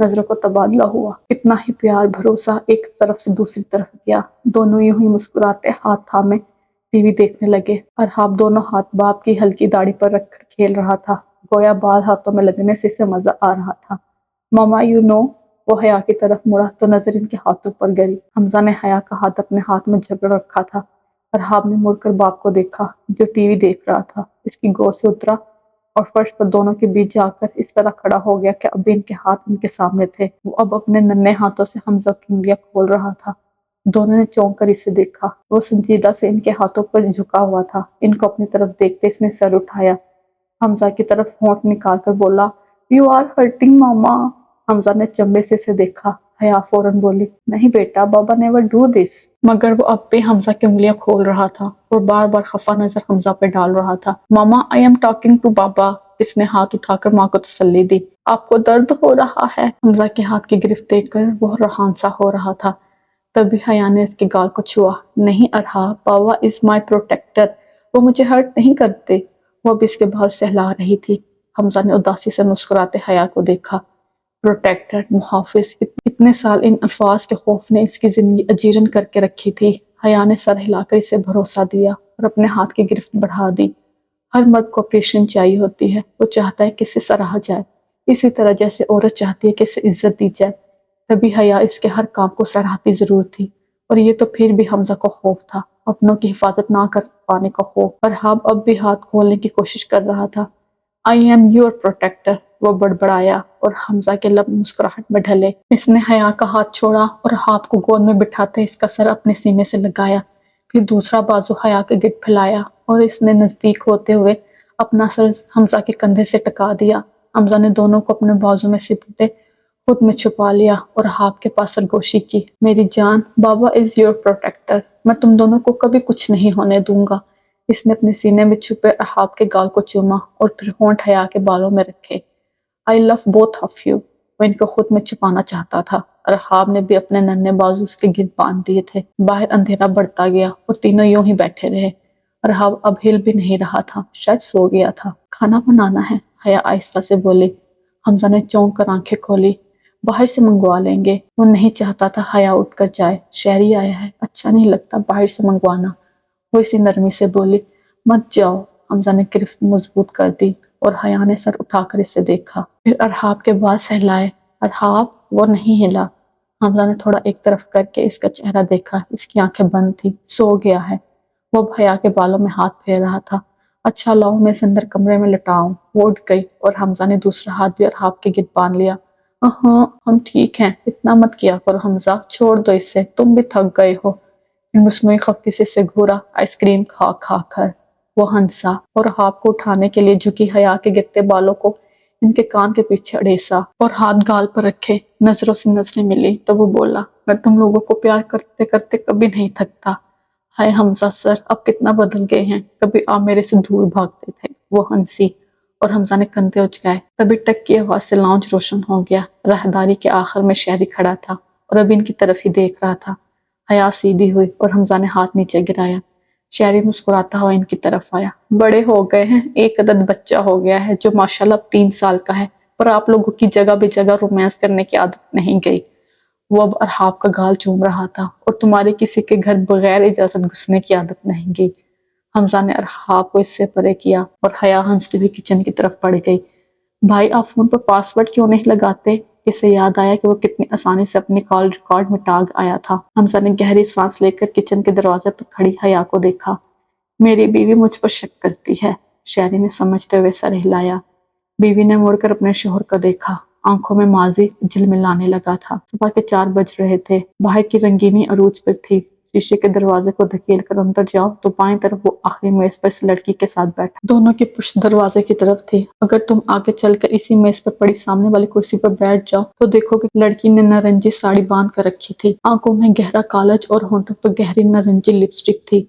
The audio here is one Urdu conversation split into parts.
نظروں کا تبادلہ ہوا۔ اتنا ہی پیار بھروسہ ایک طرف سے دوسری طرف گیا۔ دونوں یوں ہی مسکراتے ہاتھ تھامے ٹی وی دیکھنے لگے۔ ارحاب دونوں ہاتھ باپ کی ہلکی داڑھی پر رکھ کر کھیل رہا تھا، گویا بال ہاتھوں میں لگنے سے اسے مزہ آ رہا تھا۔ ماما یو نو، وہ حیا کی طرف مڑا تو نظر ان کے ہاتھوں پر گئی۔ حمزہ نے حیا کا ہاتھ اپنے ہاتھ میں جکڑ رکھا تھا۔ ارحاب نے مڑ کر باپ کو دیکھا جو ٹی وی دیکھ رہا تھا، اس کی گود سے اترا اور فرش پر دونوں کے بیچ جا کر اس طرح کھڑا ہو گیا کہ اب بھی ان کے ہاتھ ان کے سامنے تھے۔ وہ اب اپنے ننھے ہاتھوں سے حمزہ کی انگلیاں کھول رہا تھا۔ دونوں نے چونک کر اسے دیکھا۔ وہ سنجیدہ سے ان کے ہاتھوں پر جھکا ہوا تھا۔ ان کو اپنی طرف دیکھتے اس نے سر اٹھایا، حمزہ کی طرف ہونٹ نکال کر بولا، "یو آر ہرٹنگ ماما۔" حمزہ نے چنبے سے اسے دیکھا۔ حیا فوراً بولی، "نہیں بیٹا، بابا نیور ڈو دس۔" مگر وہ اب بھی حمزہ کی انگلیاں کھول رہا تھا اور بار بار خفا نظر حمزہ پہ ڈال رہا تھا۔ "ماما، آئی ایم ٹاکنگ ٹو بابا۔" اس نے ہاتھ اٹھا کر ماں کو تسلی دی۔ "آپ کو درد ہو رہا ہے؟" حمزہ کے ہاتھ کی گرفت دیکھ کر وہ رہان سا ہو رہا تھا۔ تبھی حیا نے اس کے گال کو چھوا۔ "نہیں ارحاب، بابا از مائی پروٹیکٹر، وہ مجھے ہرٹ نہیں کرتے۔" وہ اب اس کے بال سہلا رہی تھی۔ حمزہ نے اداسی سے مسکراتے حیا کو دیکھا۔ پروٹیکٹر، محافظ، اتنے سال ان الفاظ کے خوف نے اس کی زندگی اجیرن کر کے رکھی تھی۔ حیا نے سر ہلا کر اسے بھروسہ دیا اور اپنے ہاتھ کی گرفت بڑھا دی۔ ہر مرد کو اپریشن چاہیے ہوتی ہے، وہ چاہتا ہے کہ اسے سراہا جائے، اسی طرح جیسے عورت چاہتی ہے کہ اسے عزت دی جائے۔ تبھی حیا اس کے ہر کام کو سراہتی ضرور تھی، اور یہ تو پھر بھی حمزہ کو خوف تھا، اپنوں کی حفاظت نہ کر پانے کا خوف۔ ارحاب اب بھی ہاتھ کھولنے کی کوشش کر رہا تھا۔ "آئی ایم یور پروٹیکٹر", وہ بڑبڑایا اور حمزہ کے لب مسکراہٹ میں ڈھلے۔ اس نے حیا کا ہاتھ چھوڑا اور ارحاب کو گود میں بٹھاتے اس کا سر اپنے سینے سے لگایا، پھر دوسرا بازو حیا کے گرد پھیلایا اور اس نے نزدیک ہوتے ہوئے اپنا سر حمزہ کے کندھے سے ٹکا دیا۔ حمزہ نے دونوں کو اپنے بازو میں سمٹے خود میں چھپا لیا اور ارحاب کے پاس سرگوشی کی۔ "میری جان، بابا از یور پروٹیکٹر، میں تم دونوں کو کبھی کچھ نہیں ہونے دوں گا۔" اس نے اپنے سینے میں چھپے ارحاب کے گال کو چوما اور پھر ہونٹ حیا کے بالوں میں رکھے۔ "آئی لو بوتھ آف یو۔" وہ ان کو خود میں چھپانا چاہتا تھا۔ ارحاب نے بھی اپنے ننھے بازو اس کے گرد باندھ دیے تھے۔ باہر اندھیرا بڑھتا گیا اور تینوں یوں ہی بیٹھے رہے۔ ارحاب اب ہل بھی نہیں رہا تھا، شاید سو گیا تھا۔ "کھانا بنانا ہے؟" حیا آہستہ سے بولی۔ حمزہ نے چونک کر آنکھیں کھولی۔ "باہر سے منگوا لیں گے۔" وہ نہیں چاہتا تھا حیا اٹھ کر جائے، شہری آیا ہے، اچھا نہیں لگتا باہر سے منگوانا۔ وہ اسی نرمی سے بولی۔ "مت جاؤ۔" حمزہ نے گرفت مضبوط کر دی اور حیا نے سر اٹھا کر اسے دیکھا، پھر ارحاب کے بال سہلائے۔ "ارحاب۔" وہ نہیں ہلا۔ حمزہ نے تھوڑا ایک طرف کر کے اس کا چہرہ دیکھا، اس کی آنکھیں بند تھی، سو گیا ہے۔ وہ اب حیا کے بالوں میں ہاتھ پھیر رہا تھا۔ "اچھا لاؤ، میں اسے اندر کمرے میں لٹاؤں۔" وہ اٹھ گئی اور حمزہ نے دوسرا ہاتھ بھی ارحاب کے گرد باندھ لیا۔ "ہاں، ہم ٹھیک ہیں، اتنا مت کیا کرو حمزہ، چھوڑ دو اسے، تم بھی تھک گئے ہو۔" پھر مصنوعی خفگی سے اسے گھورا۔ "آئس کریم کھا کھا کر۔" وہ ہنسا اور ارحاب کو اٹھانے کے لیے جھکی حیا کے گرتے بالوں کو ان کے کان کے پیچھے اڑیسا اور ہاتھ گال پر رکھے۔ نظروں سے نظریں ملی تو وہ بولا، "میں تم لوگوں کو پیار کرتے کرتے کبھی نہیں تھکتا۔ ہائے حمزہ سر، اب کتنا بدل گئے ہیں، کبھی آپ میرے سے دور بھاگتے تھے۔" وہ ہنسی اور حمزہ نے کندھے اچکائے۔ تبھی ٹک کی آواز سے لاؤنج روشن ہو گیا۔ راہداری کے آخر میں شہری کھڑا تھا اور اب ان کی طرف ہی دیکھ رہا تھا۔ حیا سیدھی ہوئی اور حمزہ نے ہاتھ نیچے گرایا۔ شہری مسکراتا ہوا ان کی طرف آیا۔ "بڑے ہو گئے ہیں، ایک عدد بچہ ہو گیا ہے جو ماشاءاللہ اب 3 سال کا ہے، پر آپ لوگوں کی جگہ بے جگہ رومانس کرنے کی عادت نہیں گئی۔" وہ اب ارحاب کا گال چوم رہا تھا۔ "اور تمہاری کسی کے گھر بغیر اجازت گھسنے کی عادت نہیں گئی۔" حمزہ نے ارحاب کو اس سے پرے کیا اور حیا ہنستی ہوئی کچن کی طرف بڑھ گئی۔ "بھائی، آپ فون پر پاس ورڈ کیوں نہیں لگاتے؟" اسے یاد آیا کہ وہ کتنی آسانی سے اپنی کال ریکارڈ مٹا آیا تھا۔ حمزہ نے گہری سانس لے کر کچن کے دروازے پر کھڑی حیا کو دیکھا۔ "میری بیوی مجھ پر شک کرتی ہے۔" شہری نے سمجھتے ہوئے سر ہلایا۔ بیوی نے مڑ کر اپنے شوہر کو دیکھا، آنکھوں میں ماضی جھلملانے لگا تھا۔ صبح کے 4 بج رہے تھے۔ باہر کی رنگینی عروج پر تھی۔ شیشے کے دروازے کو دھکیل کر اندر جاؤ تو بائیں طرف وہ آخری میز پر اس لڑکی کے ساتھ بیٹھا۔ دونوں کی پشت دروازے کی طرف تھی۔ اگر تم آگے چل کر اسی میز پر پڑی سامنے والی کرسی پر بیٹھ جاؤ تو دیکھو کہ لڑکی نے نارنجی ساڑی باندھ کر رکھی تھی، آنکھوں میں گہرا کالج اور ہونٹوں پر گہری نارنجی لپسٹک تھی۔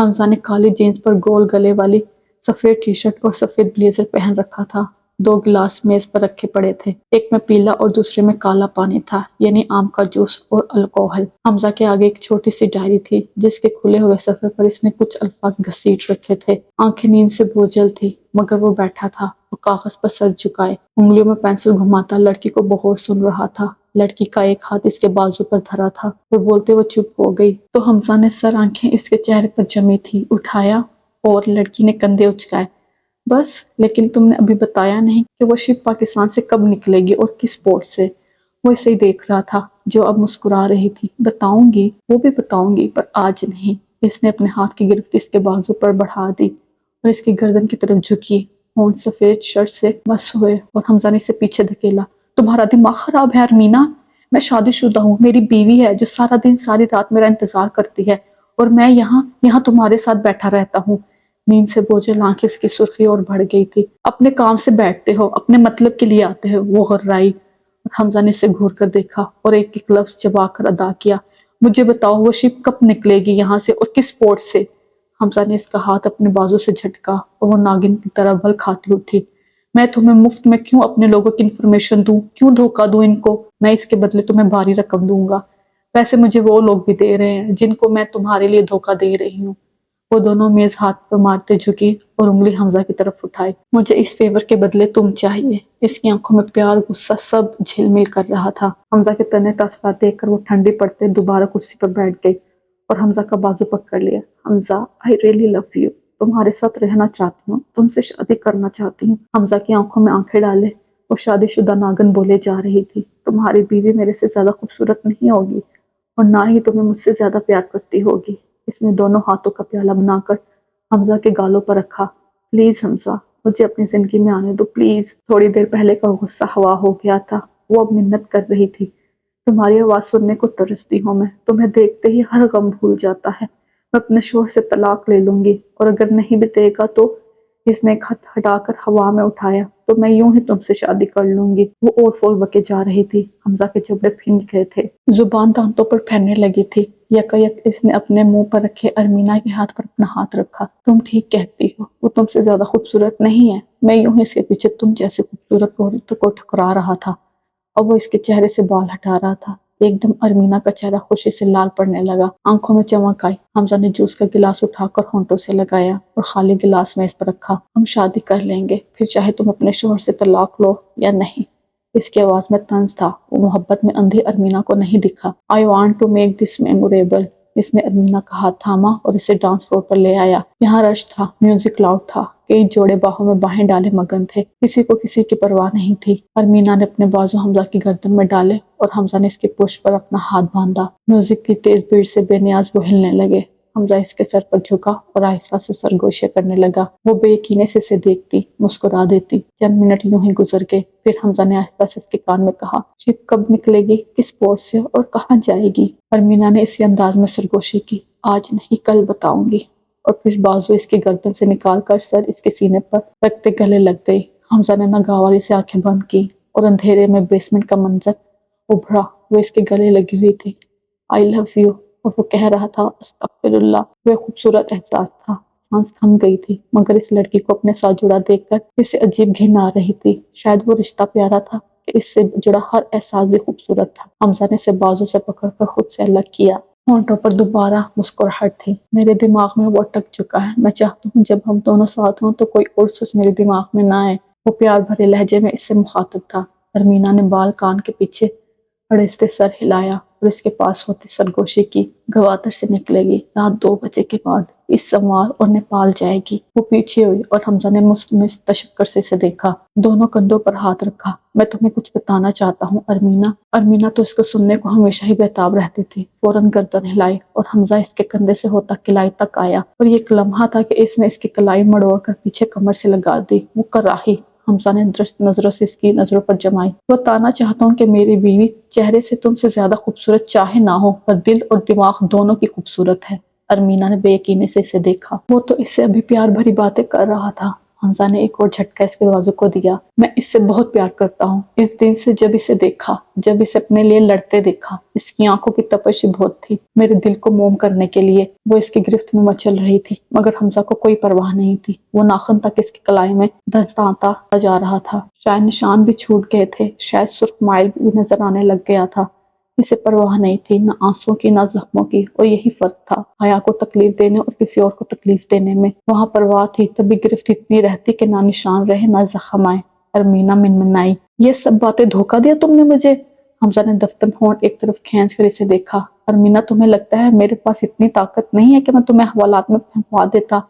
حمزہ نے کالی جینس پر گول گلے والی سفید ٹی شرٹ اور سفید بلیزر پہن رکھا تھا۔ دو گلاس میز پر رکھے پڑے تھے، ایک میں پیلا اور دوسرے میں کالا پانی تھا، یعنی آم کا جوس اور الکوہل۔ حمزہ کے آگے ایک چھوٹی سی ڈائری تھی جس کے کھلے ہوئے صفحے پر اس نے کچھ الفاظ گھسیٹ رکھے تھے۔ آنکھیں نیند سے بوجھل تھی مگر وہ بیٹھا تھا اور کاغذ پر سر جھکائے، انگلیوں میں پینسل گھماتا لڑکی کو بغور سن رہا تھا۔ لڑکی کا ایک ہاتھ اس کے بازو پر دھرا تھا، وہ بولتے وہ چپ ہو گئی تو حمزہ نے سر آنکھیں اس کے چہرے پر جمی تھی اٹھایا اور لڑکی نے کندھے اچکائے۔ بس، لیکن تم نے ابھی بتایا نہیں کہ وہ شپ پاکستان سے کب نکلے گی اور کس پورٹ سے؟ وہ اسے دیکھ رہا تھا جو اب مسکرا رہی تھی۔ بتاؤں گی، وہ بھی بتاؤں گی، پر آج نہیں۔ اس نے اپنے ہاتھ کی گرفت اس کے بازو پر بڑھا دی اور اس کی گردن کی طرف جھکی، ہونٹ سفید شرٹ سے مس ہوئے اور حمزہ نے اسے پیچھے دھکیلا۔ تمہارا دماغ خراب ہے ارمینا؟ میں شادی شدہ ہوں، میری بیوی ہے جو سارا دن ساری رات میرا انتظار کرتی ہے اور میں یہاں تمہارے ساتھ بیٹھا رہتا ہوں۔ نیند سے بوجھل آنکھ اس کی سرخی اور بڑھ گئی تھی۔ اپنے کام سے بیٹھتے ہو، اپنے مطلب کے لیے آتے ہو، وہ غرائی۔ اور حمزہ نے اسے گھور کر دیکھا اور ایک ایک لفظ چبا کر ادا کیا۔ مجھے بتاؤ وہ شپ کب نکلے گی یہاں سے اور کس پورٹ سے؟ حمزہ نے اس کا ہاتھ اپنے بازو سے جھٹکا اور وہ ناگن کی طرح بل کھاتی اٹھی۔ میں تمہیں مفت میں کیوں اپنے لوگوں کی انفارمیشن دوں؟ کیوں دھوکہ دوں ان کو؟ میں اس کے بدلے تمہیں بھاری رقم دوں گا۔ پیسے مجھے وہ لوگ بھی دے رہے ہیں جن کو میں تمہارے لیے دھوکہ دے رہی ہوں۔ وہ دونوں میز ہاتھ پر مارتے جھکی اور انگلی حمزہ کی طرف اٹھائی۔ مجھے اس فیور کے بدلے تم چاہیے۔ اس کی آنکھوں میں پیار غصہ سب جھل مل کر رہا تھا۔ حمزہ کے تنے تاثرات دیکھ کر وہ ٹھنڈی پڑتے دوبارہ کرسی پر بیٹھ گئی اور حمزہ کا بازو پکڑ لیا۔ حمزہ، I really love you۔ تمہارے ساتھ رہنا چاہتی ہوں، تم سے شادی کرنا چاہتی ہوں۔ حمزہ کی آنکھوں میں آنکھیں ڈالے وہ شادی شدہ ناگن بولے جا رہی تھی۔ تمہاری بیوی میرے سے زیادہ خوبصورت نہیں ہوگی اور نہ ہی تمہیں مجھ سے زیادہ پیار کرتی ہوگی۔ اس نے دونوں ہاتھوں کا پیالہ بنا کر حمزہ کے گالوں پر رکھا۔ پلیز حمزہ، مجھے اپنی زندگی میں آنے دو پلیز۔ تھوڑی دیر پہلے کا غصہ ہوا ہو گیا تھا، وہ اب منت کر رہی تھی۔ تمہاری آواز سننے کو ترستی ہوں میں، تمہیں دیکھتے ہی ہر غم بھول جاتا ہے۔ میں اپنے شوہر سے طلاق لے لوں گی اور اگر نہیں بھی دے گا تو، اس نے ایک ہاتھ ہٹا کر ہوا میں اٹھایا، تو میں یوں ہی تم سے شادی کر لوں گی۔ وہ اور فول بکے جا رہی تھی، حمزہ کے جبڑے پھنج گئے تھے، زبان دانتوں پر پھیلنے لگی تھی۔ یکایک اس نے اپنے منہ پر رکھے ارمینا کے ہاتھ پر اپنا ہاتھ رکھا۔ تم ٹھیک کہتی ہو، وہ تم سے زیادہ خوبصورت نہیں ہے۔ میں یوں ہی اس کے پیچھے تم جیسے خوبصورت عورت کو ٹھکرا رہا تھا اور وہ اس کے چہرے سے بال ہٹا رہا تھا۔ ایک دم ارمینا کا چہرہ خوشی سے لال پڑنے لگا، آنکھوں میں چمک آئی۔ حمزہ نے جوس کا گلاس اٹھا کر ہونٹوں سے لگایا اور خالی گلاس میز پر رکھا۔ ہم شادی کر لیں گے، پھر چاہے تم اپنے شوہر سے طلاق لو یا نہیں۔ اس کی آواز میں طنز تھا، وہ محبت میں اندھی ارمینا کو نہیں دکھا۔ I want to make this memorable۔ اس نے ارمینا کا ہاتھ تھاما اور اسے ڈانس فلور پر لے آیا۔ یہاں رش تھا، میوزک لاؤڈ تھا، کئی جوڑے باہوں میں باہیں ڈالے مگن تھے، کسی کو کسی کی پرواہ نہیں تھی۔ ارمینا نے اپنے بازو حمزہ کی گردن میں ڈالے اور حمزہ نے اس کی پشت پر اپنا ہاتھ باندھا۔ میوزک کی تیز بیٹ سے بے نیاز وہ ہلنے لگے۔ حمزہ اس کے سر پر جھکا اور آہستہ سے سرگوشے کرنے لگا۔ وہ بے یقینی سے اسے دیکھتی، مسکرا دیتی۔ چند منٹ یوں ہی گزر گئے، پھر حمزہ نے آہستہ سے اس کے کان میں کہا، شپ کب نکلے گی، کس پورٹ سے اور کہاں جائے گی؟ ارمینا نے اسی انداز میں سرگوشی کی، آج نہیں کل بتاؤں گی، اور پھر بازو اس کی گردن سے نکال کر سر اس کے سینے پر رکھتے گلے لگ گئی۔ حمزہ نے ناگواری سے آنکھیں بند کی اور اندھیرے میں بیسمنٹ کا منظر ابھرا۔ وہ اس کے گلے لگی ہوئی تھی، I love you، اور وہ کہہ رہا تھا، استغفر اللہ۔ وہ ایک خوبصورت احساس تھا، سانس تھم گئی تھی، مگر اس لڑکی کو اپنے ساتھ جڑا دیکھ کر اسے عجیب گھن آ رہی تھی۔ شاید وہ رشتہ پیارا تھا کہ اس سے جڑا ہر احساس بھی خوبصورت تھا۔ حمزہ نے اسے بازو سے پکڑ کر خود سے الگ کیا۔ ہونٹوں پر دوبارہ مسکراہٹ تھی۔ میرے دماغ میں وہ اٹک چکا ہے، میں چاہتا ہوں جب ہم دونوں ساتھ ہوں تو کوئی اور سوچ میرے دماغ میں نہ آئے۔ وہ پیار بھرے لہجے میں اس سے مخاطب تھا۔ ارمینا نے بال کان کے پیچھے اڑھتے سر ہلایا اور اس کے پاس ہوتے سرگوشی کی۔ گوادر سے نکلے گی، رات 2 بجے کے بعد، اس سموار اور نیپال جائے گی۔ وہ پیچھے ہوئی اور حمزہ نے مستمع تشکر سے اسے دیکھا، دونوں کندھوں پر ہاتھ رکھا۔ میں تمہیں کچھ بتانا چاہتا ہوں ارمینا۔ ارمینا تو اس کو سننے کو ہمیشہ ہی بےتاب رہتی تھی، فوراً گردن ہلائی اور حمزہ اس کے کندھے سے ہوتا کلائی تک آیا، اور یہ ایک لمحہ تھا کہ اس نے اس کی کلائی مڑوڑ کر پیچھے کمر سے لگا دی۔ وہ کراہی حمزہ نے درست نظروں سے اس کی نظروں پر جمائی۔ بتانا چاہتا ہوں کہ میری بیوی چہرے سے تم سے زیادہ خوبصورت چاہے نہ ہو، پر دل اور دماغ دونوں کی خوبصورت ہے۔ ارمینا نے بے یقینی سے اسے دیکھا۔ وہ تو اس سے ابھی پیار بھری باتیں کر رہا تھا حمزہ نے ایک اور جھٹکا اس کے بازو کو دیا۔ میں اس سے بہت پیار کرتا ہوں۔ اس دن سے جب اسے دیکھا، جب اسے اپنے لیے لڑتے دیکھا، اس کی آنکھوں کی تپش بہت تھی۔ میرے دل کو موم کرنے کے لیے وہ اس کی گرفت میں مچل رہی تھی، مگر حمزہ کو کوئی پرواہ نہیں تھی۔ وہ ناخن تک اس کی کلائی میں دھنساتا جا رہا تھا۔ شاید نشان بھی چھوٹ گئے تھے، شاید سرخ مائل بھی نظر آنے لگ گیا تھا۔ اسے پرواہ نہیں تھی، نہ آنسوں کی نہ زخموں کی، اور یہی فرق تھا حیا کو تکلیف دینے اور کسی اور کو تکلیف دینے میں۔ وہاں پرواہ تھی تبھی گرفت اتنی رہتی کہ نہ نشان رہے نہ زخم آئے۔ ارمینا منمنائی، یہ سب باتیں دھوکہ دیا تم نے مجھے؟ حمزہ نے دفتن ہونٹ ایک طرف کھینچ کر اسے دیکھا۔ ارمینا تمہیں لگتا ہے میرے پاس اتنی طاقت نہیں ہے کہ میں تمہیں حوالات میں پھنسوا دیتا؟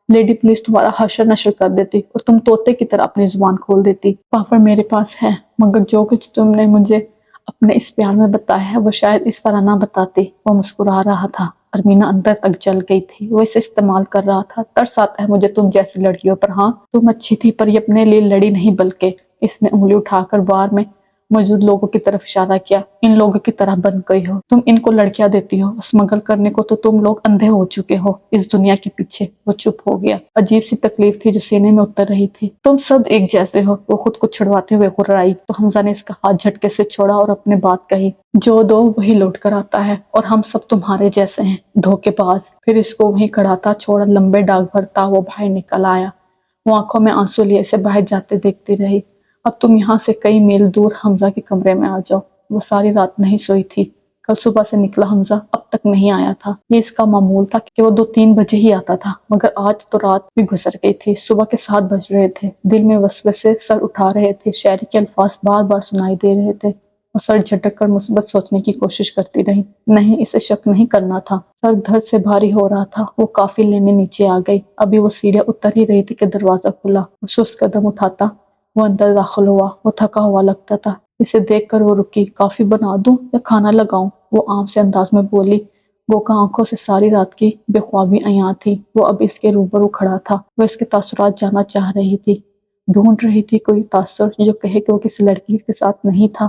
لیڈی پولیس تمہارا حشر نشر کر دیتی اور تم طوطے کی طرح اپنی زبان کھول دیتی۔ پاپڑ میرے پاس ہے، مگر جو کچھ تم نے مجھے اپنے اس پیار میں بتایا ہے وہ شاید اس طرح نہ بتاتی۔ وہ مسکرا رہا تھا۔ ارمینا اندر تک جل گئی تھی۔ وہ اسے استعمال کر رہا تھا۔ ترس آتا ہے مجھے تم جیسی لڑکیوں پر۔ ہاں تم اچھی تھی، پر یہ اپنے لیے لڑی نہیں، بلکہ اس نے انگلی اٹھا کر بار میں موجود لوگوں کی طرف اشارہ کیا۔ ان لوگوں کی طرح بن گئی ہو تم، ان کو لڑکیاں دیتی ہو، اسمگل کرنے کو تو تم لوگ اندھے ہو چکے ہو اس دنیا کے پیچھے۔ وہ چپ ہو گیا۔ عجیب سی تکلیف تھی جو سینے میں اتر رہی تھی۔ تم سب ایک جیسے ہو، وہ خود کو چھڑواتے ہوئے غرائی تو حمزہ نے اس کا ہاتھ جھٹکے سے چھوڑا اور اپنے بات کہی۔ جو دو وہی لوٹ کر آتا ہے، اور ہم سب تمہارے جیسے ہیں، دھوکے باز۔ پھر اس کو وہیں کھڑا تھا چھوڑا لمبے ڈاگ بھرتا وہ باہر نکل آیا۔ وہ آنکھوں میں آنسو لیے اسے باہر جاتے دیکھتی رہی۔ اب تم یہاں سے کئی میل دور حمزہ کے کمرے میں آ جاؤ۔ وہ ساری رات نہیں سوئی تھی۔ کل صبح سے نکلا حمزہ اب تک نہیں آیا تھا۔ یہ اس کا معمول تھا کہ وہ 2-3 بجے ہی آتا تھا، مگر آج تو رات بھی گزر گئی تھی۔ صبح کے 7 بج رہے تھے۔ دل میں وسوسے سر اٹھا رہے تھے، شاعری کے الفاظ بار بار سنائی دے رہے تھے۔ وہ سر جھٹک کر مثبت سوچنے کی کوشش کرتی رہی۔ نہیں، اسے شک نہیں کرنا تھا۔ سر درد سے بھاری ہو رہا تھا۔ وہ کافی لینے نیچے آ گئی۔ ابھی وہ سیڑھیاں اتر ہی رہی تھی کہ دروازہ کھلا۔ وہ سست قدم اٹھاتا وہ اندر داخل ہوا۔ وہ تھکا ہوا لگتا تھا۔ اسے دیکھ کر وہ رکی۔ کافی بنا دوں یا کھانا لگاؤں؟ وہ عام سے انداز میں بولی۔ گوکا آنکھوں سے ساری رات کی بے خوابی عیاں تھی۔ وہ اب اس کے روبرو کھڑا تھا۔ وہ اس کے تاثرات جاننا چاہ رہی تھی، ڈھونڈ رہی تھی کوئی تاثر جو کہے کہ وہ کسی لڑکی کے ساتھ نہیں تھا۔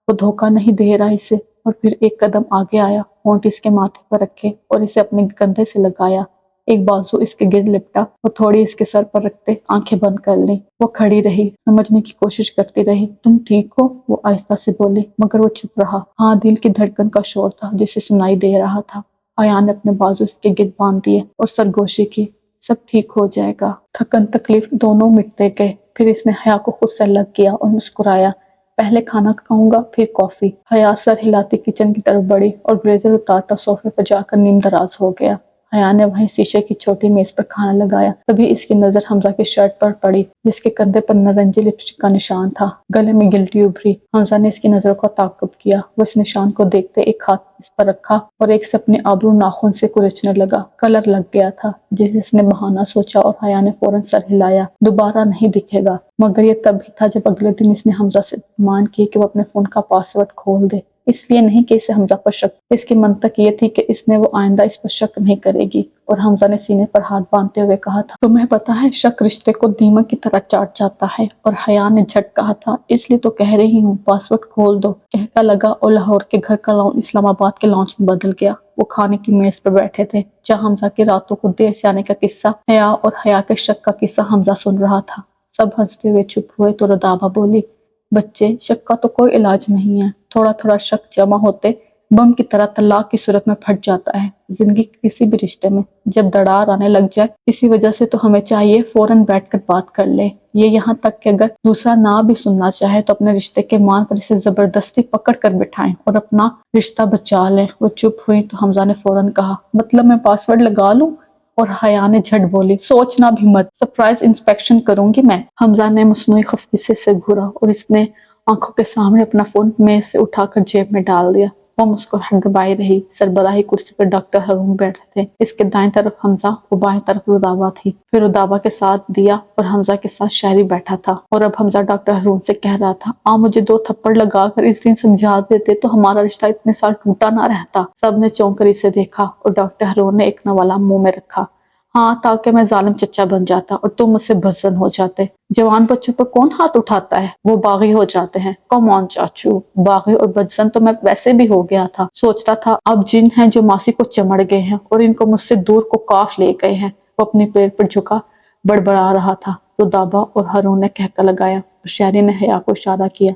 وہ دھوکہ نہیں دے رہا اسے۔ اور پھر ایک قدم آگے آیا، ہونٹ اس کے ماتھے پر رکھے اور اسے اپنے کندھے سے لگایا۔ ایک بازو اس کے گرد لپٹا اور تھوڑی اس کے سر پر رکھتے آنکھیں بند کر لیں۔ وہ کھڑی رہی، سمجھنے کی کوشش کرتی رہی۔ تم ٹھیک ہو؟ وہ آہستہ سے بولی، مگر وہ چپ رہا۔ ہاں، دل کی دھڑکن کا شور تھا جسے سنائی دے رہا تھا۔ حیا نے اپنے بازو اس کے گرد باندھ دیے اور سرگوشی کی۔ سب ٹھیک ہو جائے گا۔ تھکن تکلیف دونوں مٹتے گئے۔ پھر اس نے حیا کو خود سے الگ کیا اور مسکرایا۔ پہلے کھانا کھاؤں گا پھر کافی۔ حیا سر ہلاتی کچن کی طرف بڑھی اور بلیزر اتارتا صوفے پر جا کر نیم دراز ہو گیا۔ حیا نے وہیں شیشے کی چھوٹی میز پر کھانا لگایا۔ تبھی اس کی نظر حمزہ کی شرٹ پر پڑی جس کے کندھے پر نارنجی لپسٹک کا نشان تھا۔ گلے میں گلٹی ابھری۔ حمزہ نے اس کی نظروں کا تعاقب کیا۔ وہ اس نشان کو دیکھتے ایک ہاتھ اس پر رکھا اور ایک سے اپنی ابرو ناخن سے کلچنے لگا۔ کلر لگ گیا تھا جسے اس نے بہانہ سوچا اور حیا نے فوراً سر ہلایا۔ دوبارہ نہیں دکھے گا۔ مگر یہ تب ہی تھا جب اگلے دن اس نے حمزہ سے ڈیمانڈ کی کہ وہ اپنے فون کا پاسورڈ کھول دے۔ اس لیے نہیں کہ اسے حمزہ پر شک، اس کی منطق یہ تھی کہ اس نے وہ آئندہ اس پر شک نہیں کرے گی۔ اور حمزہ نے سینے پر ہاتھ باندھتے ہوئے کہا تھا، تمہیں پتہ ہے شک رشتے کو دیمک کی طرح چاٹ جاتا ہے۔ اور حیا نے جھٹ کہا تھا، اس لیے تو کہہ رہی ہوں پاسورڈ کھول دو۔ کہکا لگا اور لاہور کے گھر کا لان اسلام آباد کے لانچ میں بدل گیا۔ وہ کھانے کی میز پر بیٹھے تھے جہاں حمزہ کی راتوں کو دیر سے آنے کا قصہ حیا اور حیا کے شک کا قصہ حمزہ سن رہا تھا۔ سب ہنستے ہوئے چپ ہوئے تو رضابہ بولی، بچے، شک کا تو کوئی علاج نہیں ہے۔ تھوڑا تھوڑا شک جمع ہوتے بم کی طرح طلاق کی صورت میں پھٹ جاتا ہے۔ زندگی کے کسی بھی رشتے میں جب دراڑ آنے لگ جائے کسی وجہ سے تو ہمیں چاہیے فوراً بیٹھ کر بات کر لیں۔ یہ یہاں تک کہ اگر دوسرا نہ بھی سننا چاہے تو اپنے رشتے کے مان پر اسے زبردستی پکڑ کر بٹھائیں اور اپنا رشتہ بچا لیں۔ وہ چپ ہوئی تو حمزہ نے فوراً کہا، مطلب میں پاسورڈ لگا لوں؟ اور حیا نے جھٹ بولی، سوچنا بھی مت، سرپرائز انسپیکشن کروں گی میں۔ حمزہ نے مصنوعی خفگی سے گھورا اور اس نے آنکھوں کے سامنے اپنا فون میز سے اٹھا کر جیب میں ڈال دیا۔ وہ مسکراہٹ دبائے رہی۔ سربراہی کرسی پر ڈاکٹر ہارون بیٹھے تھے۔ اس کے دائیں طرف حمزہ اور بائیں طرف رضابہ تھی۔ پھر رضابہ کے ساتھ دیا اور حمزہ کے ساتھ شاعری بیٹھا تھا۔ اور اب حمزہ ڈاکٹر ہارون سے کہہ رہا تھا، مجھے 2 تھپڑ لگا کر اس دن سمجھا دیتے تو ہمارا رشتہ اتنے سال ٹوٹا نہ رہتا۔ سب نے چونک کر اسے دیکھا اور ڈاکٹر ہارون نے ایک نوالا منہ میں رکھا، ہاں، تاکہ میں ظالم چچا بن جاتا اور تم مجھ سے بدظن ہو جاتے۔ جوان بچوں پر کون ہاتھ اٹھاتا ہے؟ وہ باغی ہو جاتے ہیں۔ کم آن چاچو، باغی اور بدظن تو میں ویسے بھی ہو گیا تھا۔ سوچتا تھا اب جن ہیں جو ماسی کو چمڑ گئے ہیں اور ان کو مجھ سے دور کو کاف لے گئے ہیں۔ وہ اپنی پیٹ پر جھکا بڑبڑا رہا تھا، رودابہ اور ہارون نے کہکا لگایا اور شہری نے حیا کو اشارہ کیا۔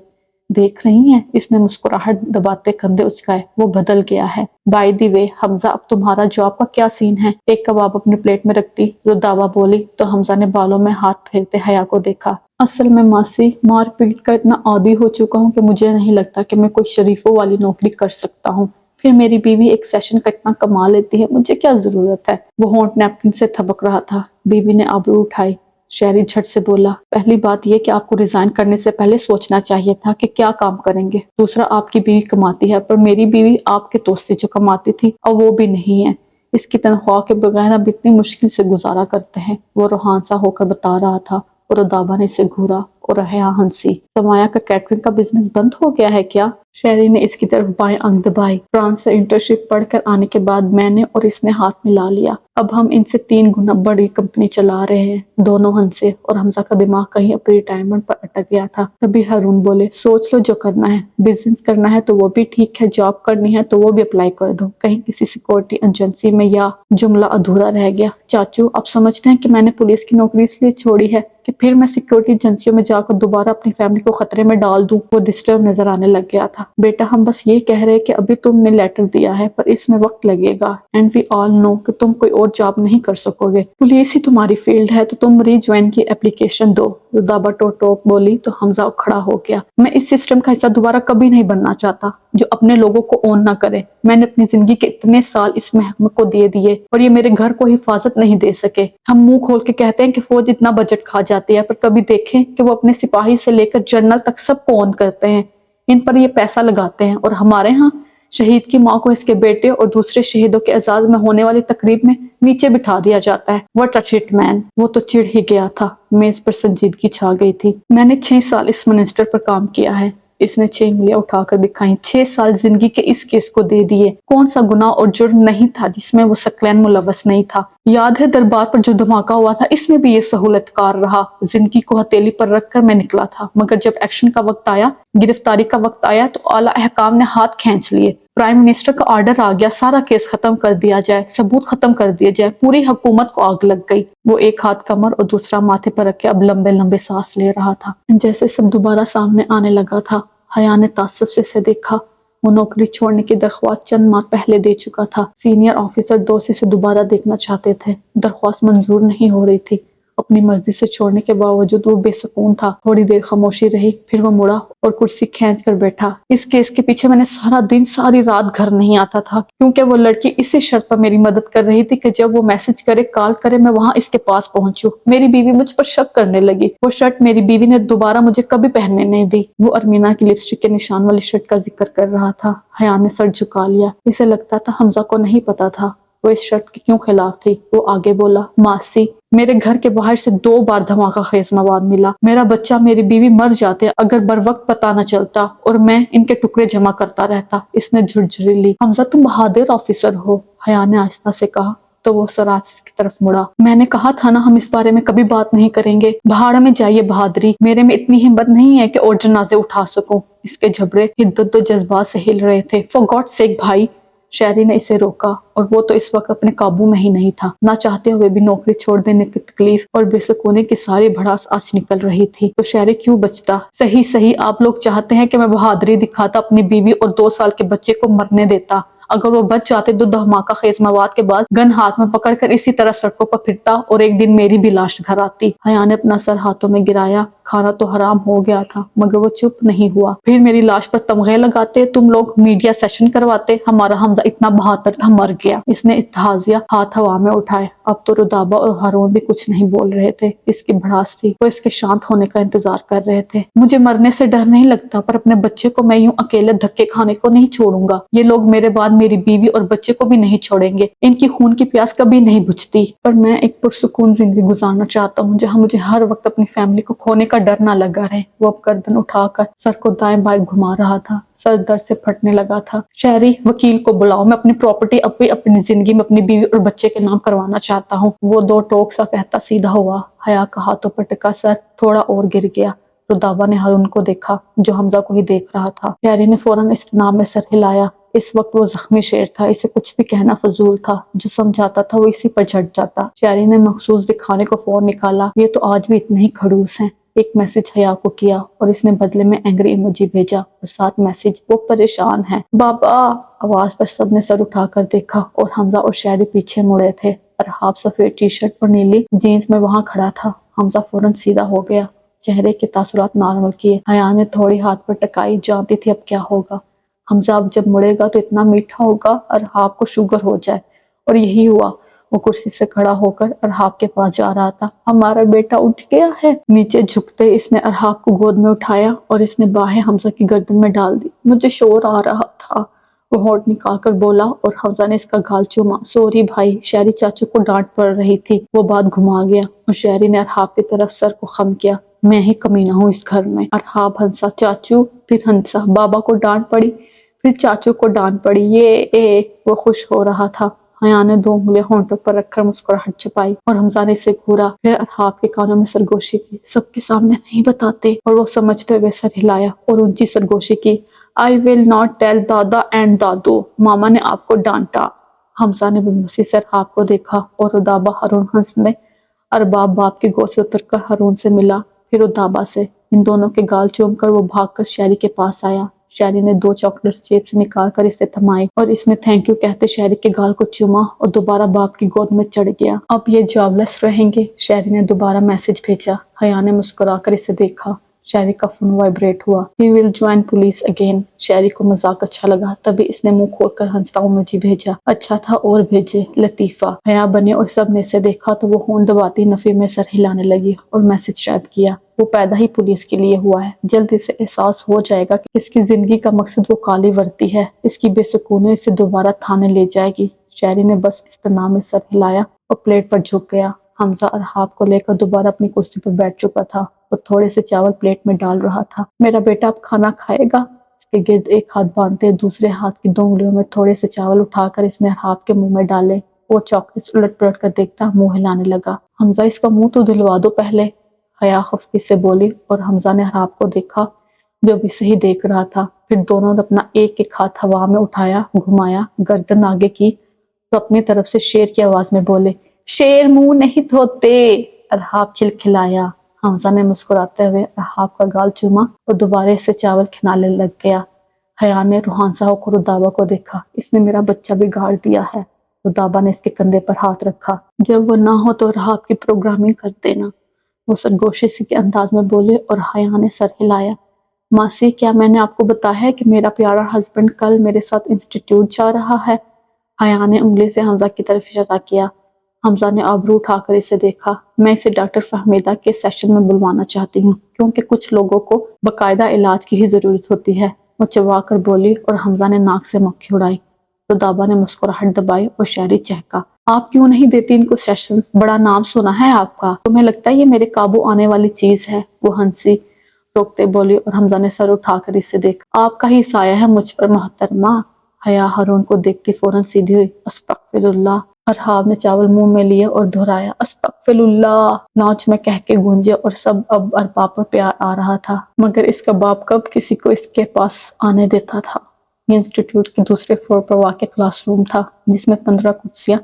دیکھ رہی ہیں؟ اس نے مسکراہٹ دباتے کندھے اچکائے۔ وہ بدل گیا ہے۔ بائی دی وے حمزہ، اب تمہارا جاب کا کیا سین ہے؟ ایک کباب اپنی پلیٹ میں رکھتی رودابہ بولی تو حمزہ نے بالوں میں ہاتھ پھیرتے حیا کو دیکھا۔ اصل میں ماسی، مار پیٹ کا اتنا عادی ہو چکا ہوں کہ مجھے نہیں لگتا کہ میں کوئی شریفوں والی نوکری کر سکتا ہوں۔ پھر میری بیوی ایک سیشن کا اتنا کما لیتی ہے، مجھے کیا ضرورت ہے؟ وہ ہونٹ نیپکن سے تھبک رہا تھا۔ بیوی نے آبرو اٹھائی۔ شہری جھٹ سے بولا، پہلی بات یہ کہ آپ کو ریزائن کرنے سے پہلے سوچنا چاہیے تھا کہ کیا کام کریں گے۔ دوسرا، آپ کی بیوی کماتی ہے، پر میری بیوی آپ کے دوست سے جو کماتی تھی اب وہ بھی نہیں ہے۔ اس کی تنخواہ کے بغیر اب اتنی مشکل سے گزارا کرتے ہیں۔ وہ روحان سا ہو کر بتا رہا تھا اور رودابہ نے اسے گھورا اور حیا ہنسی۔ سمایا کا کیٹرنگ کا بزنس بند ہو گیا ہے کیا؟ شہری نے اس کی طرف بائیں آنکھ دبائی۔ فرانس سے انٹرنشپ پڑھ کر آنے کے بعد میں نے اور اس نے ہاتھ ملا لیا۔ اب ہم ان سے 3 گنا بڑی کمپنی چلا رہے ہیں۔ دونوں ہنسے اور حمزہ کا دماغ کہیں اپنی ریٹائرمنٹ پر اٹک گیا تھا۔ تبھی ہارون بولے، سوچ لو جو کرنا ہے۔ بزنس کرنا ہے تو وہ بھی ٹھیک ہے، جاب کرنی ہے تو وہ بھی اپلائی کر دو، کہیں کسی سیکورٹی ایجنسی میں۔ یا جملہ ادھورا رہ گیا۔ چاچو، آپ سمجھتے ہیں کہ میں نے پولیس کی نوکری اس لیے چھوڑی ہے کہ پھر میں سیکورٹی ایجنسیوں میں جا کر دوبارہ اپنی فیملی کو خطرے میں ڈال دوں؟ وہ ڈسٹرب نظر آنے لگ گیا تھا۔ بیٹا، ہم بس یہ کہہ رہے کہ ابھی تم نے لیٹر دیا ہے پر اس میں وقت لگے گا، اینڈ وی آل نو کہ تم کوئی اور جاب نہیں کر سکو گے۔ پولیس ہی تمہاری فیلڈ ہے تو تم ری جوائن کی اپلیکیشن دو۔ رودابہ ٹوک ٹوک بولی تو حمزہ کھڑا ہو گیا۔ میں اس سسٹم کا حصہ دوبارہ کبھی نہیں بننا چاہتا جو اپنے لوگوں کو اون نہ کرے۔ میں نے اپنی زندگی کے اتنے سال اس محکمے کو دے دیے اور یہ میرے گھر کو حفاظت نہیں دے سکے۔ ہم منہ کھول کے کہتے ہیں کہ فوج اتنا بجٹ کھا جاتی ہے، پر کبھی دیکھیں کہ وہ اپنے سپاہی سے لے کر جنرل تک سب کو اون کرتے ہیں، ان پر یہ پیسہ لگاتے ہیں۔ اور ہمارے ہاں شہید کی ماں کو اس کے بیٹے اور دوسرے شہیدوں کے اعزاز میں ہونے والی تقریب میں نیچے بٹھا دیا جاتا ہے۔ واٹ اے شٹ مین! وہ تو چڑ ہی گیا تھا۔ میز پر سنجیدگی چھا گئی تھی۔ میں نے 6 سال اس منسٹر پر کام کیا ہے۔ اس نے 6 انگلیاں اٹھا کر دکھائیں۔ 6 سال زندگی کے اس کیس کو دے دیے۔ کون سا گناہ اور جرم نہیں تھا جس میں وہ ثقلین ملوث نہیں تھا؟ یاد ہے دربار پر جو دھماکہ ہوا تھا، اس میں بھی یہ سہولت کار رہا۔ زندگی کو ہتھیلی پر رکھ کر میں نکلا تھا، مگر جب ایکشن کا وقت آیا، گرفتاری کا وقت آیا تو اعلیٰ حکام نے ہاتھ کھینچ لیے۔ پرائم منسٹر کا آرڈر آ گیا، سارا کیس ختم کر دیا جائے، ثبوت ختم کر دیے جائے۔ پوری حکومت کو آگ لگ گئی۔ وہ ایک ہاتھ کمر اور دوسرا ماتھے پر رکھ کے اب لمبے لمبے سانس لے رہا تھا، جیسے سب دوبارہ سامنے آنے لگا تھا۔ حیا نے تعصب سے اسے دیکھا۔ وہ نوکری چھوڑنے کی درخواست چند ماہ پہلے دے چکا تھا۔ سینئر آفیسر دوست اسے دوبارہ دیکھنا چاہتے تھے۔ درخواست منظور نہیں ہو رہی تھی۔ اپنی مرضی سے چھوڑنے کے باوجود وہ بے سکون تھا۔ تھوڑی دیر خاموشی رہی، پھر وہ مڑا اور کرسی کھینچ کر بیٹھا۔ اس کیس کے پیچھے میں نے سارا دن ساری رات گھر نہیں آتا تھا، کیونکہ وہ لڑکی اسی شرط پر میری مدد کر رہی تھی کہ جب وہ میسج کرے، کال کرے، میں وہاں اس کے پاس پہنچوں۔ میری بیوی مجھ پر شک کرنے لگی۔ وہ شرٹ میری بیوی نے دوبارہ مجھے کبھی پہننے نہیں دی۔ وہ ارمینا کی لپسٹک کے نشان والی شرٹ کا ذکر کر رہا تھا۔ حیا نے سر جھکا لیا۔ اسے لگتا تھا حمزہ کو نہیں پتا تھا وہ اس شرٹ کے کیوں خلاف تھی۔ وہ آگے بولا، ماسی، میرے گھر کے باہر سے 2 بار دھماکہ خیز مواد ملا۔ میرا بچہ، میری بیوی مر جاتے اگر بر وقت پتہ نہ چلتا، اور میں ان کے ٹکڑے جمع کرتا رہتا۔ اس نے جھرجھری لی۔ حمزہ، تم بہادر آفیسر ہو، حیا نے آہستہ سے کہا تو وہ سراج کی طرف مڑا۔ میں نے کہا تھا نا، ہم اس بارے میں کبھی بات نہیں کریں گے۔ بھاڑ میں جائیے بہادری، میرے میں اتنی ہمت نہیں ہے کہ اور جنازے اٹھا سکوں۔ اس کے جھبرے حدت و جذبات سے ہل رہے تھے۔ فار گاڈ سیک بھائی! شہری نے اسے روکا، اور وہ تو اس وقت اپنے قابو میں ہی نہیں تھا۔ نہ چاہتے ہوئے بھی نوکری چھوڑ دینے کی تکلیف اور بے سکونی کی ساری بھڑاس آج نکل رہی تھی۔ تو شہری کیوں بچتا؟ صحیح، آپ لوگ چاہتے ہیں کہ میں بہادری دکھاتا، اپنی بیوی اور 2 سال کے بچے کو مرنے دیتا۔ اگر وہ بچ جاتے تو دھماکہ خیز مواد کے بعد گن ہاتھ میں پکڑ کر اسی طرح سڑکوں پر پھرتا، اور ایک دن میری بھی لاش گھر آتی۔ حیا نے اپنا سر ہاتھوں میں گرایا۔ کھانا تو حرام ہو گیا تھا، مگر وہ چپ نہیں ہوا۔ پھر میری لاش پر تمغے لگاتے، تم لوگ میڈیا سیشن کرواتے، ہمارا حمزہ اتنا بہادر تھا، مر گیا۔ اس نے اتحادیہ ہاتھ ہوا میں اٹھائے۔ اب تو رودابہ اور ہارون بھی کچھ نہیں بول رہے تھے۔ اس کی بھڑاس تھی، وہ اس کے شانت ہونے کا انتظار کر رہے تھے۔ مجھے مرنے سے ڈر نہیں لگتا، پر اپنے بچے کو میں یوں اکیلے دھکے کھانے کو نہیں چھوڑوں گا۔ یہ لوگ میرے بعد میری بیوی اور بچے کو بھی نہیں چھوڑیں گے۔ ان کی خون کی پیاس کبھی نہیں بجھتی۔ پر میں ایک پرسکون زندگی گزارنا چاہتا ہوں جہاں مجھے ہر وقت اپنی فیملی کو کھونے کا ڈر نہ لگا رہے۔ وہ اب گردن اٹھا کر سر کو دائیں بائیں گھما رہا تھا۔ سر درد سے پھٹنے لگا تھا۔ شہری، وکیل کو بلاؤ، میں اپنی پراپرٹی اب بھی اپنی زندگی میں اپنی بیوی اور بچے کے نام کروانا چاہتا ہوں۔ وہ 2 ٹوک سا کہتا سیدھا ہوا۔ حیا کا ہاتھوں پر ٹکا سر تھوڑا اور گر گیا۔ رودابہ نے ہارون کو دیکھا جو حمزہ کو ہی دیکھ رہا تھا۔ شہری نے فوراً استناب میں سر ہلایا۔ اس وقت وہ زخمی شیر تھا، اسے کچھ بھی کہنا فضول تھا، جو سمجھاتا تھا وہ اسی پر جھٹ جاتا۔ شہری نے مخصوص دکھانے کو فون نکالا، یہ تو آج بھی اتنے ہی کھڑوس ہیں۔ ایک میسج حیا کو کیا اور اس نے بدلے میں اینگری ایموجی بھیجا اور ساتھ میسج وہ پریشان ہے۔ بابا آواز پر سب نے سر اٹھا کر دیکھا اور حمزہ اور شہری پیچھے مڑے تھے۔ ارحاب سفید ٹی شرٹ اور نیلی جینز میں وہاں کھڑا تھا۔ حمزہ فوراً سیدھا ہو گیا، چہرے کے تاثرات نارمل کیے۔ حیا نے تھوڑی ہاتھ پر ٹکائی، جانتی تھی اب کیا ہوگا۔ حمزہ اب جب مڑے گا تو اتنا میٹھا ہوگا ارحاب کو شوگر ہو جائے، اور یہی ہوا۔ وہ کرسی سے کھڑا ہو کر ارحاب کے پاس جا رہا تھا۔ ہمارا بیٹا اٹھ گیا ہے۔ نیچے جھکتے اس نے ارحاب کو گود میں اٹھایا اور اس نے باہیں حمزہ کی گردن میں ڈال دی۔ مجھے شور آ رہا تھا، وہ ہونٹ نکال کر بولا اور حمزہ نے اس کا گال چوما۔ سوری بھائی، شہری چاچو کو ڈانٹ پڑ رہی تھی۔ وہ بات گھما گیا اور شہری نے ارحاب کی طرف سر کو خم کیا۔ میں ہی کمینہ ہوں اس گھر میں۔ ارحاب ہنسا، چاچو، پھر ہنسا، بابا کو ڈانٹ پڑی، پھر چاچو کو ڈانٹ پڑی، وہ خوش ہو رہا تھا۔ حیا نے 2 انگلیاں ہونٹوں پر رکھ کر مسکراہٹ چھپائی اور حمزہ نے اسے گھورا، پھر ارحاب کے کانوں میں سرگوشی کی۔ سب کے سامنے نہیں بتاتے، اور وہ سمجھتے ہوئے سر ہلایا اور اونچی سرگوشی کی۔ I will not tell دادا اینڈ دادو، ماما نے آپ کو ڈانٹا۔ حمزہ نے بے بسی سے ارحاب کو دیکھا اور ادابا ہارون ہنسنے۔ ارباب باپ کی گود سے اتر کر ہارون سے ملا، پھر ادابا سے۔ ان دونوں کے گال چوم کر وہ بھاگ کر شہری کے پاس آیا۔ شہری نے 2 چاکلیٹس جیب سے نکال کر اسے تھمائی اور اس نے تھینک یو کہتے شہری کے گال کو چوما اور دوبارہ باپ کی گود میں چڑھ گیا۔ اب یہ جابلیس رہیں گے، شہری نے دوبارہ میسج بھیجا۔ حیا نے مسکرا کر اسے دیکھا۔ شہری کا فون وائبریٹ ہوا۔ He will join police again۔ شہری کو مذاق اچھا لگا، تبھی اس نے منہ کھول کر ہنستا ایموجی بھیجا۔ اچھا تھا اور بھیجے، لطیفہ۔ حیا بنے اور سب نے اسے دیکھا تو وہ ہونٹ دباتی نفی میں سر ہلانے لگی اور میسج ٹائپ کیا۔ وہ پیدا ہی پولیس کے لیے ہوا ہے، جلد اسے احساس ہو جائے گا کہ اس کی زندگی کا مقصد وہ کالی وردی ہے۔ اس کی بے سکونی اسے دوبارہ تھانے لے جائے گی۔ شہری نے بس اس پر نام میں سر ہلایا اور پلیٹ پر جھک گیا۔ حمزہ ارحاب کو لے کر دوبارہ اپنی کرسی پر بیٹھ چکا تھا۔ وہ تھوڑے سے چاول پلیٹ میں ڈال رہا تھا۔ میرا بیٹا اب کھانا کھائے گا؟ اس کے گرد ایک ہاتھ باندھتے دوسرے ہاتھ کی 2 انگلیوں میں تھوڑے سے چاول اٹھا کر اس نے ارحاب کے منہ میں ڈالے۔ وہ چاکلیٹس الٹ پلٹ کر دیکھتا منہ ہلانے لگا۔ حمزہ اس کا منہ تو دھلوا دو پہلے، حیا خفگی سے بولی، اور حمزہ نے ارحاب کو دیکھا جو بھی صحیح دیکھ رہا تھا۔ پھر دونوں نے اپنا ایک ایک ہاتھ ہوا میں اٹھایا، گھمایا، گردن آگے کی تو اپنی طرف سے شیر کی آواز میں بولے، شیر منہ نہیں دھوتے۔ ارحاب کھلکھلایا۔ حمزہ نے مسکراتے ہوئے ارحاب کا گال چوما اور دوبارہ اسے چاول کھلانے لگ گیا۔ حیا نے روحانسا ہو کر ادابا کو دیکھا، اس نے میرا بچہ بگاڑ دیا ہے۔ ادابا نے اس کے کندھے پر ہاتھ رکھا۔ جب وہ نہ ہو تو ارحاب کی پروگرامنگ کر دینا، وہ سرگوشی سی کے انداز میں بولے اور حیا نے سر ہلایا۔ ماسی، کیا میں نے آپ کو بتایا ہے کہ میرا پیارا ہسبینڈ کل میرے ساتھ انسٹیٹیوٹ جا رہا ہے؟ حیا نے انگلی سے حمزہ کی طرف اشارہ کیا۔ حمزہ نے آبرو اٹھا کر اسے دیکھا۔ میں اسے ڈاکٹر فہمیدہ کے سیشن میں بلوانا چاہتی ہوں، کیونکہ کچھ لوگوں کو باقاعدہ علاج کی ہی ضرورت ہوتی ہے، وہ چبا کر بولی اور حمزہ نے ناک سے مکھی اڑائی۔ ادابا نے مسکراہٹ دبائی اور شہری چہکا، آپ کیوں نہیں دیتی ان کو سیشن؟ بڑا نام سنا ہے آپ کا، تمہیں لگتا ہے یہ میرے قابو آنے والی چیز ہے؟ وہ ہنسی، روکتے بولی اور حمزہ نے سر اٹھا کر اسے دیکھا۔ آپ کا ہی سایہ ہے مجھ پر محترمہ۔ حیا ہارون کو دیکھتی فوراً سیدھی ہوئی۔ استغفر اللہ۔ ارحاب نے چاول منہ میں لیے اور دہرایا، استغفر اللہ، لانچ میں کہہ کے گونجے اور سب اب ارباب پر پیار آ رہا تھا، مگر اس کا باپ کب کسی کو اس کے پاس آنے دیتا تھا۔ یہ انسٹیٹیوٹ کے دوسرے فلور پر واقع کلاس روم تھا، جس میں 15 کرسیاں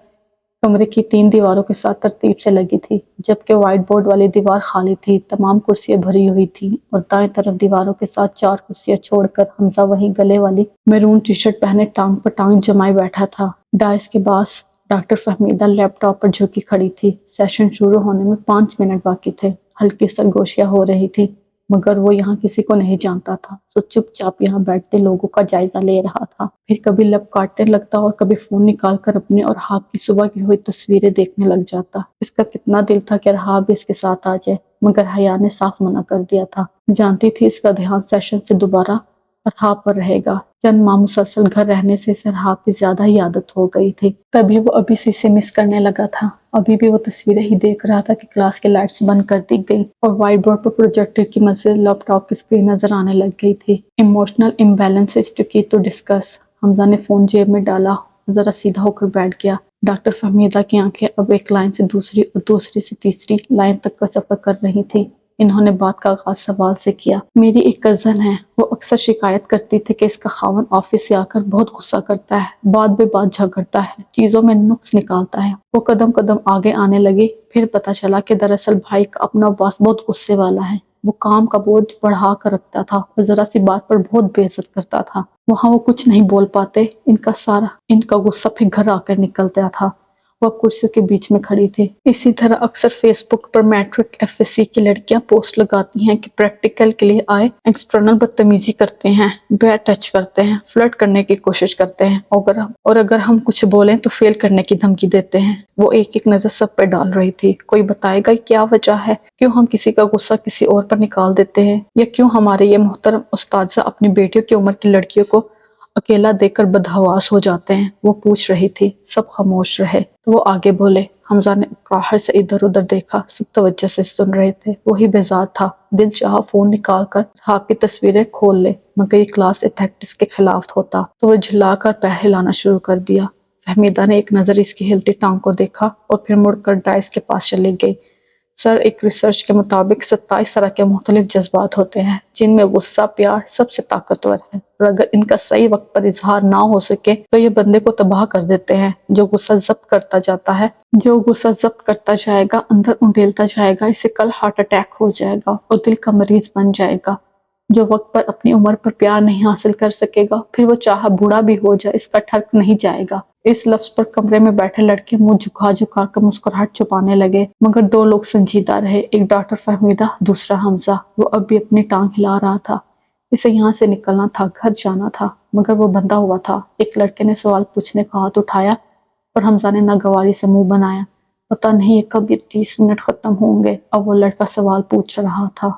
کمرے کی 3 دیواروں کے ساتھ ترتیب سے لگی تھی، جبکہ وائٹ بورڈ والی دیوار خالی تھی۔ تمام کرسیاں بھری ہوئی تھیں اور دائیں طرف دیواروں کے ساتھ 4 کرسیاں چھوڑ کر حمزہ وہیں گلے والی میرون ٹی شرٹ پہنے ٹانگ پر ٹانگ جمائے بیٹھا تھا۔ ڈائس کے پاس ڈاکٹر فہمیدہ لیپ ٹاپ پر جھکی کھڑی تھی۔ سیشن شروع ہونے میں 5 منٹ باقی تھے۔ ہلکی سرگوشیاں ہو رہی تھی، مگر وہ یہاں کسی کو نہیں جانتا تھا، تو چپ چاپ یہاں بیٹھتے لوگوں کا جائزہ لے رہا تھا۔ پھر کبھی لب کاٹنے لگتا اور کبھی فون نکال کر اپنے اور ارحاب کی صبح کی ہوئی تصویریں دیکھنے لگ جاتا۔ اس کا کتنا دل تھا کہ ارحاب بھی اس کے ساتھ آ جائے، مگر حیا نے صاف منع کر دیا تھا۔ جانتی تھی اس کا دھیان سیشن سے دوبارہ ارحاب پر رہے گا۔ چند ماہ مسلسل گھر رہنے سے اسے ارحاب کی زیادہ ہی عادت ہو گئی تھی، تبھی وہ ابھی سے اسے مس کرنے لگا تھا۔ ابھی بھی وہ تصویریں ہی دیکھ رہا تھا کہ کلاس کی لائٹس بند کر دی گئی اور وائٹ بورڈ پر پروجیکٹر کی مزید لیپ ٹاپ کی اسکرین نظر آنے لگ گئی تھی۔ ایموشنل امبیلنسز ٹو کی ٹو ڈسکس۔ حمزہ نے فون جیب میں ڈالا، ذرا سیدھا ہو کر بیٹھ گیا۔ ڈاکٹر فہمیدہ کی آنکھیں اب ایک لائن سے دوسری اور دوسری سے تیسری لائن تک کا سفر کر رہی تھی۔ انہوں نے بات کا آغاز سوال سے کیا۔ میری ایک کزن ہے، وہ اکثر شکایت کرتی تھی کہ اس کا خاوند آفس سے آ کر بہت غصہ کرتا ہے، بات بے بات جھگڑتا ہے، چیزوں میں نقص نکالتا ہے۔ وہ قدم قدم آگے آنے لگی، پھر پتہ چلا کہ دراصل بھائی کا اپنا باس بہت غصے والا ہے۔ وہ کام کا بوجھ بڑھا کر رکھتا تھا اور ذرا سی بات پر بہت بے عزت کرتا تھا۔ وہاں وہ کچھ نہیں بول پاتے، ان کا غصہ پھر گھر آ کر نکلتا تھا۔ وہ کرسیوں کے بیچ میں کھڑی تھی۔ اسی طرح اکثر فیس بک پر میٹرک ایف ایس سی کی لڑکیاں پوسٹ لگاتی ہیں کہ پریکٹیکل کے لیے آئے، ایکسٹرنل بدتمیزی کرتے ہیں، بیڈ ٹچ کرتے ہیں، فلرٹ کرنے کی کوشش کرتے ہیں، اور اگر ہم کچھ بولیں تو فیل کرنے کی دھمکی دیتے ہیں۔ وہ ایک ایک نظر سب پہ ڈال رہی تھی۔ کوئی بتائے گا کیا وجہ ہے؟ کیوں ہم کسی کا غصہ کسی اور پر نکال دیتے ہیں؟ یا کیوں ہمارے یہ محترم اساتذہ اپنی بیٹیوں کی عمر کی لڑکیوں کو اکیلا دیکھ کر بدحواس ہو جاتے ہیں؟ وہ پوچھ رہی تھی۔ سب خاموش رہے تو وہ آگے بولے۔ حمزہ نے اکراہٹ سے ادھر ادھر دیکھا، سب توجہ سے سن رہے تھے۔ وہی بیزار تھا، دل چاہا فون نکال کر رحاب کی تصویریں کھول لے، مگر یہ کلاس ایتھیکٹس کے خلاف ہوتا تو وہ جھلا کر پیر ہلانا شروع کر دیا۔ فہمیدہ نے ایک نظر اس کی ہلتی ٹانگ کو دیکھا اور پھر مڑ کر ڈائس کے پاس چلی گئی۔ سر، ایک ریسرچ کے مطابق 27 طرح کے مختلف جذبات ہوتے ہیں، جن میں غصہ، پیار سب سے طاقتور ہے، اور اگر ان کا صحیح وقت پر اظہار نہ ہو سکے تو یہ بندے کو تباہ کر دیتے ہیں۔ جو غصہ ضبط کرتا جائے گا، اندر انڈیلتا جائے گا، اسے کل ہارٹ اٹیک ہو جائے گا اور دل کا مریض بن جائے گا۔ جو وقت پر اپنی عمر پر پیار نہیں حاصل کر سکے گا، پھر وہ چاہا بوڑھا بھی ہو جائے، اس کا ٹھرک نہیں جائے گا۔ اس لفظ پر کمرے میں بیٹھے لڑکے منہ جھکا جھکا کر مسکراہٹ چھپانے لگے، مگر دو لوگ سنجیدہ رہے، ایک ڈاکٹر فہمیدہ، دوسرا حمزہ۔ وہ اب بھی اپنی ٹانگ ہلا رہا تھا۔ اسے یہاں سے نکلنا تھا، گھر جانا تھا، مگر وہ بندھا ہوا تھا۔ ایک لڑکے نے سوال پوچھنے کا ہاتھ اٹھایا اور حمزہ نے ناگواری سے منہ بنایا۔ پتہ نہیں کب یہ 30 منٹ ختم ہوں گے۔ اب وہ لڑکا سوال پوچھ رہا تھا۔